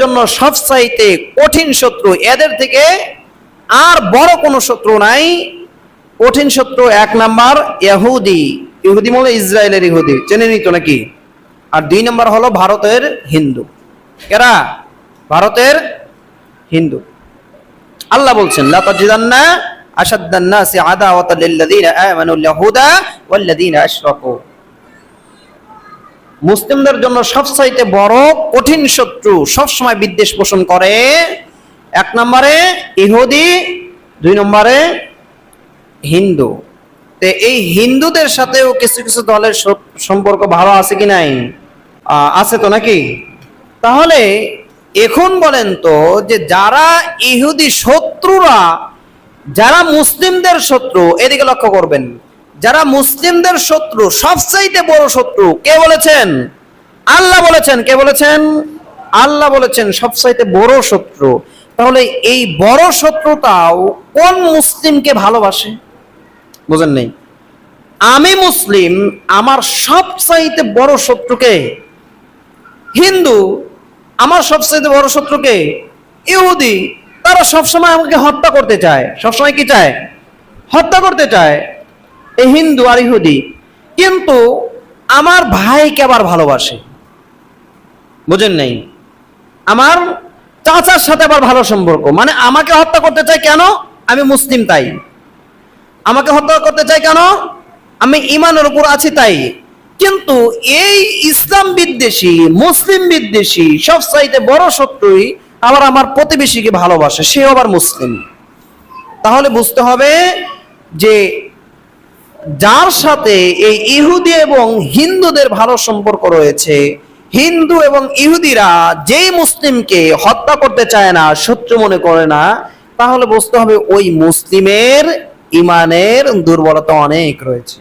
জন্য সবচাইতে কঠিন শত্রু, এদের থেকে আর বড় কোনো শত্রু নাই। কঠিন শত্রু এক নাম্বার ইহুদি। ইহুদি মানে ইসরায়েলের ইহুদি, চেনে নিত নাকি? আর দুই নাম্বার হলো ভারতের হিন্দু। এরা ভারতের হিন্দু। আল্লাহ বলছেন লা তাজিদান্না আশাদ্দান নাসি আদাওয়াতাল লিল্লাযিনা আমানুল ইয়াহুদা ওয়াল্লাযিনা আশরাকু। মুসলিমদের জন্য সবচাইতে বড় কঠিন শত্রু সবসময় বিদ্বেষ পোষণ করে এক নম্বরে ইহুদি, দুই নম্বরে হিন্দু। তো এই হিন্দুদের সাথেও কিছু কিছু দলের সম্পর্ক ভালো আছে কি নাই? আছে তো নাকি? তাহলে এখন বলেন তো যে যারা ইহুদি শত্রুরা, যারা মুসলিমদের শত্রু, এদিকে লক্ষ্য করবেন, যারা মুসলিমদের শত্রু সবচাইতে বড় শত্রু কে বলেছেন? আল্লাহ বলেছেন। কে বলেছেন? আল্লাহ বলেছেন সবচাইতে বড় শত্রু। তাহলে এই বড় শত্রুটাও কোন মুসলিমকে ভালোবাসে? বুঝেন নাই? আমি মুসলিম, আমার সবচাইতে বড় শত্রুকে হিন্দু, আমার সবচাইতে বড় শত্রুকে ইহুদি। তারা সবসময় আমাকে হত্যা করতে চায়। সবসময় কি চায়? হত্যা করতে চায়, এই হিন্দু আর ইহুদি। কিন্তু আমার ভাইকে আবার ভালোবাসে। বুঝেন নাই? আমার চাচার সাথে আবার ভালো সম্পর্ক। মানে আমাকে হত্যা করতে চায় কেন? আমি মুসলিম তাই। আমাকে হত্যা করতে চায় কেন? আমি ঈমানের উপর আছি তাই। কিন্তু এই ইসলাম বিদ্বেষী, মুসলিম বিদ্বেষী সবচাইতে বড় শত্রুই আবার আমার প্রতিবেশীকে ভালোবাসে, সে আবার মুসলিম। তাহলে বুঝতে হবে যে যার সাথে এই ইহুদি এবং হিন্দুদের ভালো সম্পর্ক রয়েছে, হিন্দু এবং ইহুদিরা যেই মুসলিমকে হত্যা করতে চায় না, শত্রু মনে করে না, তাহলে বুঝতে হবে ওই মুসলিমের ঈমানের দুর্বলতা অনেক রয়েছে।